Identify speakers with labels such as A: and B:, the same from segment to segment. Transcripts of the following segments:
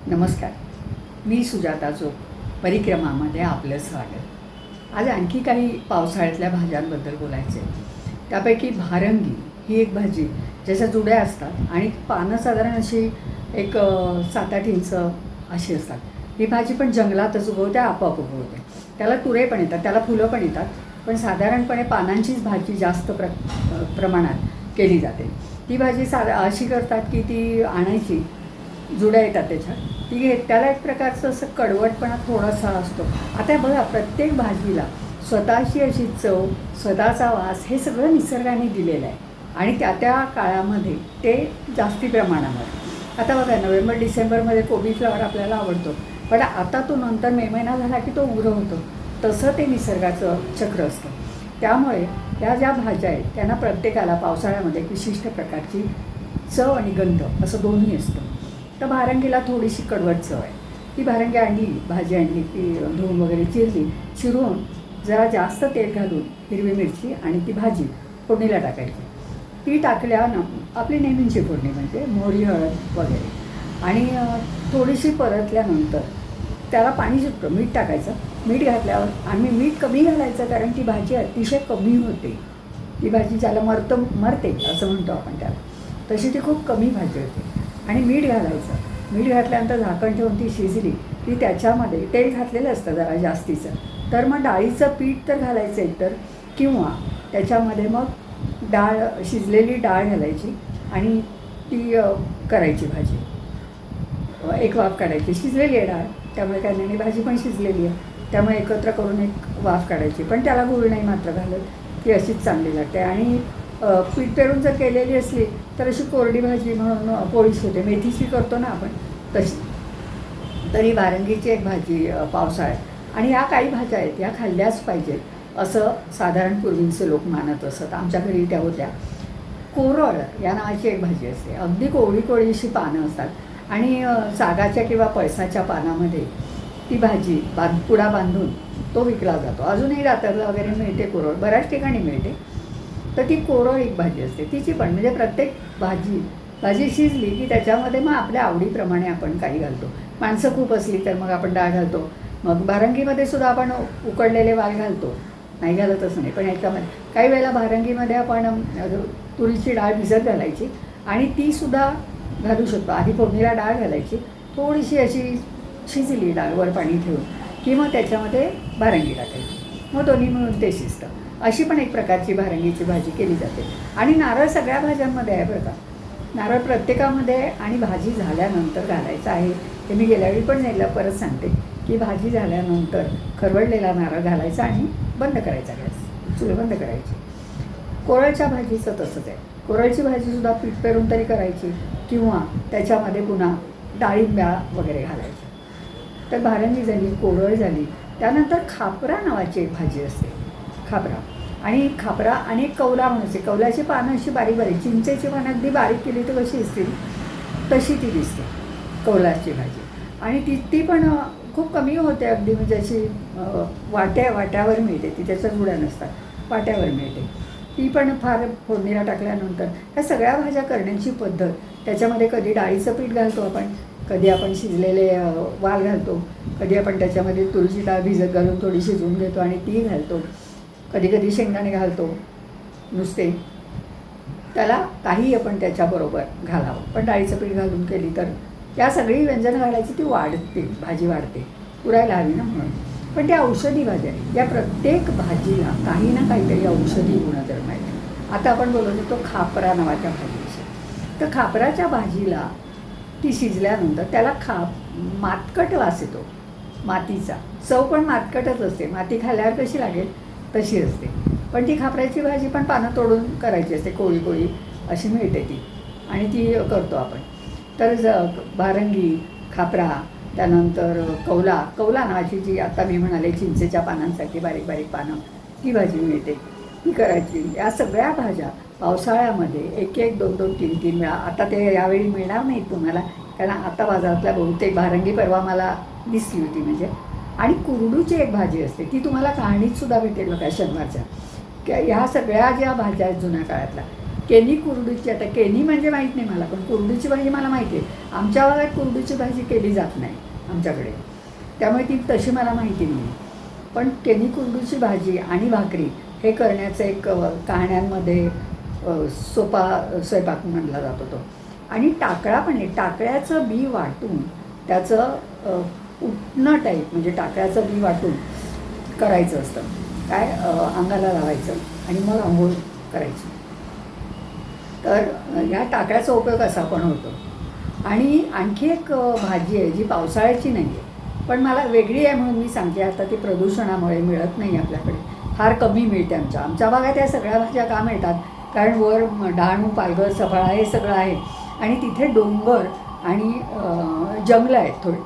A: नमस्कार. मी सुजाता जोग. परिक्रमामध्ये आपलं स्वागत. आज आणखी काही पावसाळ्यातल्या भाज्यांबद्दल बोलायचे. त्यापैकी भारंगी ही एक भाजी ज्याच्या जुड्या असतात आणि पानं साधारण अशी एक 7-8 इंच अशी असतात. ही भाजी पण जंगलातच उगवते, आपोआप उगवते. त्याला तुरे पण येतात, त्याला फुलं पण येतात, पण साधारणपणे पानांचीच भाजी जास्त प्रमाणात केली जाते. ती भाजी अशी करतात की ती आणायची, जुड्या येतात त्याच्यात, ती त्याला एक प्रकारचं असं कडवटपणा थोडासा असतो. आता बघा, प्रत्येक भाजीला स्वतःची अशी चव, स्वतःचा वास हे सगळं निसर्गाने दिलेलं आहे आणि त्या त्या काळामध्ये ते जास्ती प्रमाणामध्ये. आता बघा, नोव्हेंबर डिसेंबरमध्ये कोबी फ्लॉवर आपल्याला आवडतो, पण आता तो नंतर मे महिना झाला की तो उग्र होतो. तसं ते निसर्गाचं चक्र असतं. त्यामुळे त्या ज्या भाज्या आहेत त्यांना प्रत्येकाला पावसाळ्यामध्ये एक विशिष्ट प्रकारची चव आणि गंध असं दोन्ही असतं. तर भारंगीला थोडीशी कडवट चव आहे. ती भारंगी आणली, भाजी आणली, ती धुवून वगैरे चिरून जरा जास्त तेल घालून हिरवी मिरची आणि ती भाजी फोडणीला टाकायची. ती टाकल्यानं आपली नेहमीची फोडणी म्हणजे मोहरी, हळद वगैरे, आणि थोडीशी परतल्यानंतर त्याला पाणी सुटतं, मीठ टाकायचं. मीठ घातल्यावर आम्ही मीठ कमी घालायचं, कारण ती भाजी अतिशय कमी होते. ती भाजी ज्याला मरते असं म्हणतो आपण त्याला, तशी ती खूप कमी भाजी होते. आणि मीठ घालायचं. मीठ घातल्यानंतर झाकण ठेवून ती शिजली की त्याच्यामध्ये तेल घातलेलं असतं जरा जास्तीचं, तर मग डाळीचं पीठ तर घालायचं एकतर, किंवा त्याच्यामध्ये मग शिजलेली डाळ घालायची आणि ती करायची भाजी. एक वाफ काढायची. शिजलेली आहे डाळ, त्यामुळे काय नाही, भाजी पण शिजलेली आहे, त्यामुळे एकत्र करून एक वाफ काढायची. पण त्याला गूळ नाही मात्र घालत, ती अशीच चांगली लागते. आणि पीठ पेरून जर केलेली असली तर अशी कोरडी भाजी म्हणून पोळीच होते, मेथीची करतो ना आपण तशी. तरी भारंगीची एक भाजी पावसाळ्यात, आणि या काही भाज्या आहेत या खाल्ल्याच पाहिजेत असं साधारण पूर्वीचे लोक मानत असत. आमच्या घरी त्या होत्या. कोरळ या नावाची एक भाजी असते. अगदी कोवळी अशी पानं असतात आणि सागाच्या किंवा पळसाच्या पानामध्ये ती भाजी पुडा बांधून तो विकला जातो. अजूनही दातारला वगैरे मिळते कोरळ, बऱ्याच ठिकाणी मिळते. तर ती कोरळ एक भाजी असते. तिची पण म्हणजे प्रत्येक भाजी शिजली की त्याच्यामध्ये मग आपल्या आवडीप्रमाणे आपण काही घालतो. माणसं खूप असली तर मग आपण डाळ घालतो. मग भारंगीमध्ये सुद्धा आपण उकडलेले वाल घालतो, नाही घालतच नाही, पण याच्यामध्ये काही वेळेला भारंगीमध्ये आपण तुरीची डाळ भिजत घालायची आणि तीसुद्धा घालू शकतो. आधी फोडणीला डाळ घालायची, थोडीशी अशी शिजली डाळ वर पाणी ठेवून की मग त्याच्यामध्ये भारंगी टाकायची, मग दोन्ही मिळून ते शिजतं. अशी पण एक प्रकारची भारंगीची भाजी केली जाते. आणि नारळ सगळ्या भाज्यांमध्ये आहे बरं का. नारळ प्रत्येकामध्ये, आणि भाजी झाल्यानंतर घालायचं आहे. ते मी गेल्यावेळी पण नेलं, परत सांगते की भाजी झाल्यानंतर खरवडलेला नारळ घालायचा आणि बंद करायचा गॅस, चूल बंद करायची. कोरळच्या भाजीचं तसंच आहे. कोरळची भाजीसुद्धा पीठ पेरून तरी करायची, किंवा त्याच्यामध्ये पुन्हा डाळिंब्या वगैरे घालायचं. तर भारंगी झाली, कोरळ झाली. त्यानंतर खापरा नावाची एक भाजी असते, खापरा. आणि कौला म्हणायची. कौलाची पानं अशी बारीक चिंचेची पानं अगदी बारीक केली तर कशी असतील तशी ती दिसते कौलाची भाजी. आणि ती पण खूप कमी होते अगदी, म्हणजे अशी वाट्यावर मिळते. ती त्याच्या जुड्या नसतात, वाट्यावर मिळते. ती पण फार फोडणीला टाकल्यानंतर ह्या सगळ्या भाज्या करण्याची पद्धत, त्याच्यामध्ये कधी डाळीचं पीठ घालतो आपण, कधी आपण शिजलेले वाल घालतो, कधी आपण त्याच्यामध्ये तुरीची डाळ भिजत घालून थोडी शिजवून घेतो आणि ती घालतो, कधी कधी शेंगदाणे घालतो नुसते. त्याला काही आपण त्याच्याबरोबर घालावं, पण डाळीचं पीठ घालून केली तर या सगळी व्यंजनं घालायची, ती वाढते, भाजी वाढते, पुरायला हवी ना म्हणून. पण त्या औषधी भाज्या, या प्रत्येक भाजीला काही ना काहीतरी औषधी गुणधर्म आहेत. आता आपण बोलत होतो खापरा नावाच्या भाजीविषयी. तर खापराच्या भाजीला ती शिजल्यानंतर त्याला मातकट वास येतो, मातीचा. चव पण मातकटच असते. माती खाल्ल्यावर कशी लागेल तशी असते. पण ती खापराची भाजी पण पानं तोडून करायची असते, कोळी अशी मिळते ती, आणि ती करतो आपण. तर भारंगी, खापरा, त्यानंतर कौला नावाची जी आता मी म्हणाले चिंचेच्या पानांसाठी बारीक बारीक पानं, ती भाजी मिळते, ती करायची. या सगळ्या भाज्या पावसाळ्यामध्ये 1-1, 2-2, 3-3 वेळा. आता ते यावेळी मिळणार नाहीत तुम्हाला, कारण आता बाजारातल्या बहुतेक भारंगी परवा मला दिसली होती म्हणजे. आणि कुरडूची एक भाजी असते, ती तुम्हाला कहाणीतसुद्धा भेटेल बघा शनिवारच्या. ह्या सगळ्या ज्या भाज्या आहेत जुन्या काळातल्या, केनी कुरडूची, आता केनी म्हणजे माहीत नाही मला, पण कुरडूची भाजी मला माहिती आहे. आमच्या भागात कुरडूची भाजी केली जात नाही आमच्याकडे, त्यामुळे ती तशी मला माहिती नाही. पण केनी कुरडूची भाजी आणि भाकरी हे करण्याचं एक कहाण्यांमध्ये सोपा स्वयंपाक म्हणला जातो तो. आणि टाकळा पण आहे, टाकळ्याचं बी वाटून त्याचं उठणं टाईप, म्हणजे टाकळ्याचं बी वाटून करायचं असतं. काय अंगाला लावायचं आणि मग आंघोळ करायची. तर ह्या टाकळ्याचा उपयोग असा पण होतो. आणि आणखी एक भाजी आहे जी पावसाळ्याची नाही आहे, पण मला वेगळी आहे म्हणून मी सांगते. आता ती प्रदूषणामुळे मिळत नाही आपल्याकडे, फार कमी मिळते. आमच्या भागात या सगळ्या भाज्या का मिळतात, कारण वर डहाणू, पालघर, सफाळा हे सगळं आहे आणि तिथे डोंगर आणि जंगलं आहेत थोडी,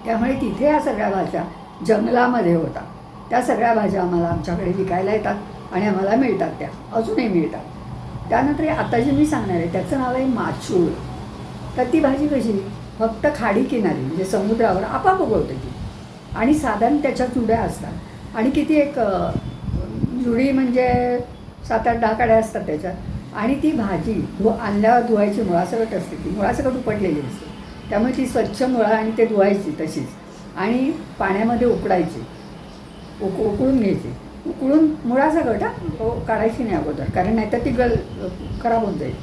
A: त्यामुळे तिथे या सगळ्या भाज्या जंगलामध्ये होतात. त्या सगळ्या भाज्या आम्हाला आमच्याकडे विकायला येतात आणि आम्हाला मिळतात, त्या अजूनही मिळतात. त्यानंतर आता जे मी सांगणार आहे त्याचं नाव आहे माचूळ. तर ती भाजी कशी, फक्त खाडी किनारी म्हणजे समुद्रावर आपाप उगवते ती, आणि साधारण त्याच्या जुड्या असतात आणि किती एक जुडी म्हणजे 7-8-10 काड्या असतात त्याच्यात. आणि ती भाजी आणल्यावर धुवायची, मुळासकट असते ती, मुळासकट उपटलेली असते, त्यामुळे ती स्वच्छ मुळा आणि ते धुवायची तशीच आणि पाण्यामध्ये उकडायची, उकळून घ्यायची. उकळून मुळासकट काढायची नाही अगोदर, कारण नाहीतर ती खराब होऊन जाईल.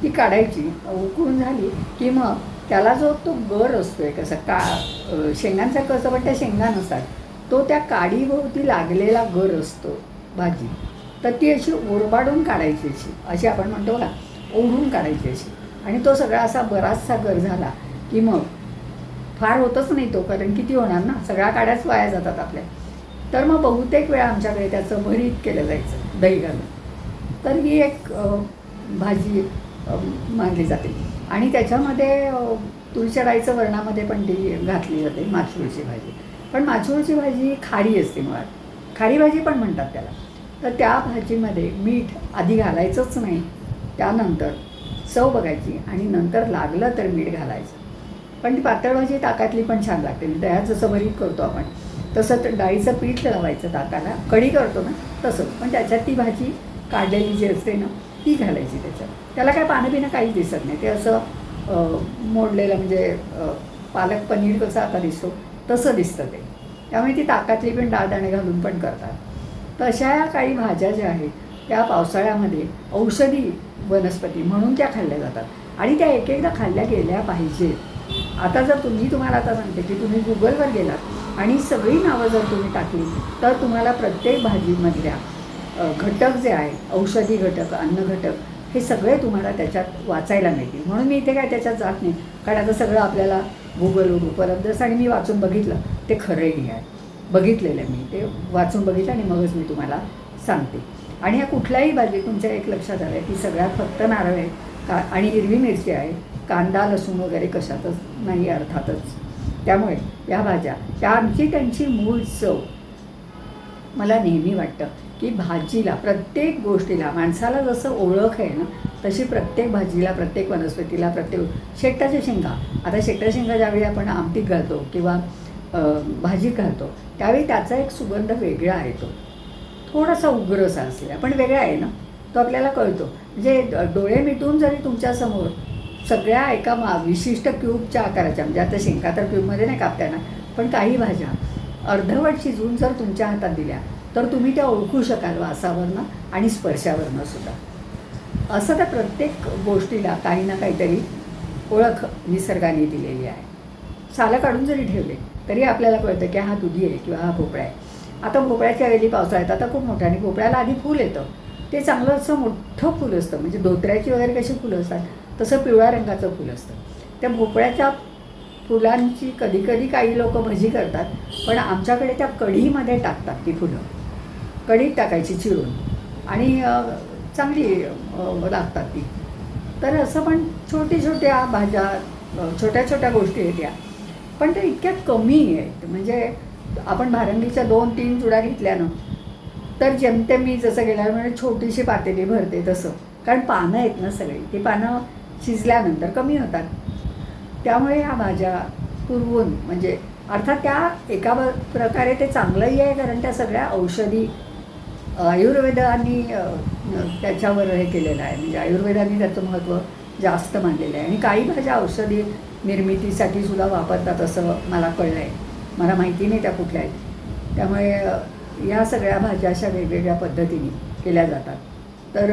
A: ती काढायची, उकळून झाली की मग त्याला जो तो गर असतो एक असा शेंगांसारखं असं, पण त्या शेंगा नसतात, तो त्या काडीभोवती लागलेला गर असतो भाजी. तर ती अशी ओरबाडून काढायची, अशी आपण म्हणतो बघा, ओढून काढायची अशी. आणि तो सगळा असा बराचसा गर झाला की मग फार होतच नाही तो, कारण किती होणार ना, सगळ्या काड्याच वाया जातात आपल्या. तर मग बहुतेक वेळा आमच्याकडे त्याचं भरीत केलं जायचं दही घालून. तर ही एक भाजी मानली जाते. आणि त्याच्यामध्ये तुरीच्या डाळीचं वरणामध्ये पण ती घातली जाते, माचूळची भाजी. पण माचूळची भाजी खारी असते मुळात, खारी भाजी पण म्हणतात त्याला. तर त्या भाजीमध्ये मीठ आधी घालायचंच नाही, त्यानंतर चव बघायची आणि नंतर लागलं तर मीठ घालायचं. पण ती पातळ भाजी ताकातली पण छान लागते. दह्यात जसं भरीत करतो आपण तसं डाळीचं पीठ लावायचं ताकाला, कढी करतो ना तसं, पण त्याच्यात ती भाजी काढलेली जी असते ना ती घालायची त्याच्यात. त्याला काय पानं बिनं काहीच दिसत नाही, ते असं मोडलेलं म्हणजे पालक पनीर कसं आता दिसतो तसं दिसतं ते. त्यामुळे ती ताकातली पण डाळदाणे घालून पण करतात. तर अशा या काही भाज्या ज्या आहेत त्या पावसाळ्यामध्ये औषधी वनस्पती म्हणून त्या खाल्ल्या जातात आणि त्या एक एकदा खाल्ल्या गेल्या पाहिजेत. आता जर तुम्हाला आता सांगते की तुम्ही गुगलवर गेलात आणि सगळी नावं जर तुम्ही टाकली तर तुम्हाला प्रत्येक भाजीमधल्या घटक जे आहेत, औषधी घटक, अन्न घटक, हे सगळे तुम्हाला त्याच्यात वाचायला मिळतील. म्हणून मी इथे काय त्याच्यात जात नाही, कारण आता सगळं आपल्याला गुगलवर उपलब्ध असतं आणि मी वाचून बघितलं ते खरंही आहे, बघितलेलं आहे मी, ते वाचून बघितलं आणि मगच मी तुम्हाला सांगते. आणि ह्या कुठल्याही भाजी तुमच्या एक लक्षात आलं आहे की सगळ्यात फक्त नारळ आहे आणि हिरवी मिरची आहे, कांदा लसूण वगैरे कशातच नाही अर्थातच. त्यामुळे या भाज्या त्यांची मूळ चव, मला नेहमी वाटतं की भाजीला, प्रत्येक गोष्टीला माणसाला जसं ओळख आहे ना तशी प्रत्येक भाजीला, प्रत्येक वनस्पतीला, प्रत्येक शेकटाच्या शेंगा, आता शेकटाच्या शेंगा ज्यावेळी आपण आमटीत घालतो किंवा भाजीत घालतो त्यावेळी त्याचा एक सुगंध वेगळा आहे, तो थोडासा उग्रसा असलेला पण वेगळा आहे ना, तो आपल्याला कळतो. म्हणजे डोळे मिटून जरी तुमच्यासमोर सगळ्या एका विशिष्ट क्यूबच्या आकाराच्या, म्हणजे आता शेंगा तर क्यूबमध्ये नाही कापता येणार, पण काही भाज्या अर्धवट शिजवून जर तुमच्या हातात दिल्या तर तुम्ही त्या ओळखू शकाल वासावरनं आणि स्पर्शावरनं सुद्धा. असं त्या प्रत्येक गोष्टीला काही ना काहीतरी ओळख निसर्गाने दिलेली आहे. सालं काढून जरी ठेवले तरी आपल्याला कळतं की हा दुधी आहे किंवा हा भोपळा आहे. आता भोपळ्याच्या वेळी पावसाळ्यात आता खूप मोठ्याने भोपळ्याला आधी फूल येतं, ते चांगलं असं मोठं फूल असतं, म्हणजे धोत्र्याची वगैरे कशी फुलं असतात तसं पिवळ्या रंगाचं फूल असतं. त्या भोपळ्याच्या फुलांची कधीकधी काही लोक भजी करतात, पण आमच्याकडे त्या कढीमध्ये टाकतात ती फुलं, कढीत टाकायची चिरून आणि चांगली लागतात ती. तर असं पण छोट्या भाज्या, छोट्या छोट्या गोष्टी आहेत या, पण त्या इतक्या कमी आहेत. म्हणजे आपण भारंगीच्या 2-3 जुड्या घेतल्यानं तर जेमतेम मी जसं गेल्यावर म्हणजे छोटीशी पातेली भरते तसं, कारण पानं आहेत ना सगळी, ती पानं शिजल्यानंतर कमी होतात. त्यामुळे ह्या भाज्या पुरवून, म्हणजे अर्थात त्या एका प्रकारे ते चांगलंही आहे, कारण त्या सगळ्या औषधी, आयुर्वेदाने त्याच्यावर हे केलेलं आहे, म्हणजे आयुर्वेदाने त्याचं महत्त्व जास्त मानलेलं आहे. आणि काही भाज्या औषधी निर्मितीसाठी सुद्धा वापरतात असं मला कळलं आहे. मला माहिती नाही त्या कुठल्या आहेत. त्यामुळे ह्या सगळ्या भाज्या अशा वेगवेगळ्या पद्धतीने केल्या जातात. तर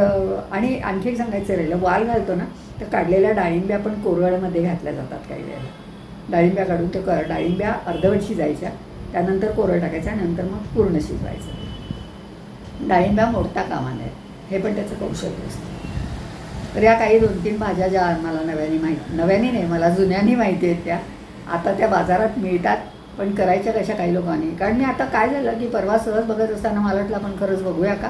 A: आणि आणखी एक सांगायचं राहिलं, वाल घालतो ना, तर काढलेल्या डाळिंब्या पण कोरवळमध्ये घातल्या जातात काही वेळेला. डाळिंब्या काढून ते डाळिंब्या अर्धवट शिजायच्या, त्यानंतर कोरड टाकायच्या, नंतर मग पूर्ण शिजवायचं. डाळिंब्या मोडता कामा नये, हे पण त्याचं कौशल्य असतं. तर या काही 2-3 भाज्या ज्या मला नव्याने नाही, मला जुन्यानी माहिती आहेत त्या. आता त्या बाजारात मिळतात, पण करायच्या कशा काही लोकांनी. कारण मी आता काय झालं की परवा सहज बघत असताना मला वाटलं आपण खरंच बघूया का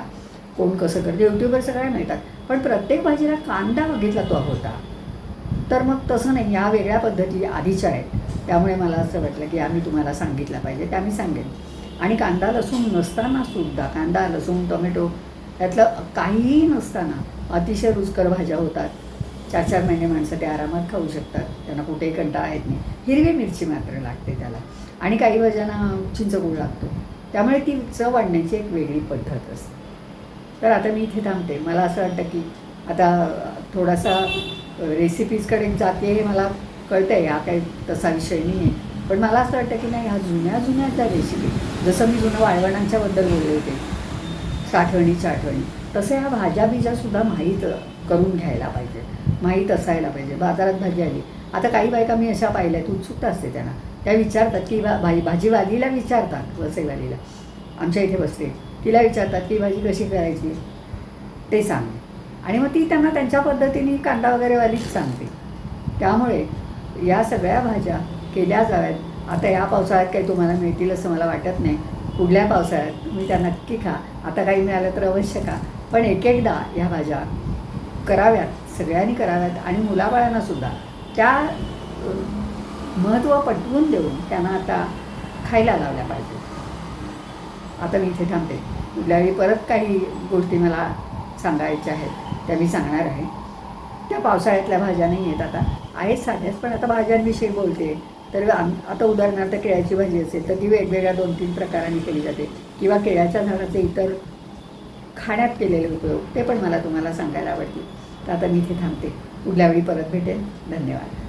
A: कोण कसं करते. यूट्यूबवर सगळ्या मिळतात, पण प्रत्येक भाजीला कांदा बघितला तो होता. तर मग तसं नाही, ह्या वेगळ्या पद्धती आधीच्या आहेत. त्यामुळे मला असं वाटलं की आम्ही तुम्हाला सांगितलं पाहिजे, त्या मी सांगेन. आणि कांदा लसूण नसताना सुद्धा, कांदा लसूण टोमॅटो यातलं काहीही नसताना अतिशय रुचकर भाज्या होतात. 4-4 महिने माणसं ते आरामात खाऊ शकतात, त्यांना कुठेही कंटाळा येत नाही. हिरवी मिरची मात्र लागते त्याला, आणि काही भाज्यांना चिंचगूळ लागतो. त्यामुळे ती चव वाढण्याची एक वेगळी पद्धत असते. तर आता मी इथे थांबते. मला असं वाटतं की आता थोडासा रेसिपीजकडे जाते हे मला कळतं आहे, हा काही तसा विषय नाही आहे. पण मला असं वाटतं की नाही, ह्या जुन्या त्या रेसिपी, जसं मी जुनं वाळवणांच्याबद्दल बोलले होते, साठवणीच्या आठवणी, तसं ह्या भाज्याबीजासुद्धा माहीत करून घ्यायला पाहिजे, माहीत असायला पाहिजे. बाजारात भाजी आली, आता काही बायका मी अशा पाहिल्यात, उत्सुकता असते त्यांना. त्या विचारतात की भाजीवालीला विचारतात, वसईवालीला आमच्या इथे बसते, तिला विचारतात की भाजी कशी करायची ते सांग. आणि मग ती त्यांना त्यांच्या पद्धतीने कांदा वगैरेवालीच सांगते. त्यामुळे या सगळ्या भाज्या केल्या जाव्यात. आता या पावसाळ्यात काही तुम्हाला मिळतील असं मला वाटत नाही. पुढल्या पावसाळ्यात तुम्ही त्या नक्की खा. आता काही मिळालं तर अवश्य खा, पण एकदा ह्या भाज्या कराव्यात, सगळ्यांनी कराव्यात. आणि मुलाबाळांनासुद्धा त्या महत्त्व पटवून देऊन त्यांना आता खायला लावल्या पाहिजे. आता मी इथे थांबते. पुढल्या वेळी परत काही गोष्टी मला सांगायच्या आहेत, त्या मी सांगणार आहे. त्या पावसाळ्यातल्या भाज्या नाही आहेत, आता आहेत साध्याच, पण आता भाज्यांविषयी बोलते. तर आता उदाहरणार्थ केळ्याची भाजी असेल तर ती वेगवेगळ्या 2-3 प्रकारांनी केली जाते, किंवा केळ्याच्या झाडाचे इतर खाण्यात केलेले उपयोग ते पण मला तुम्हाला सांगायला आवडतील. तर आता मी इथे थांबते. पुढल्या वेळी परत भेटेन. धन्यवाद.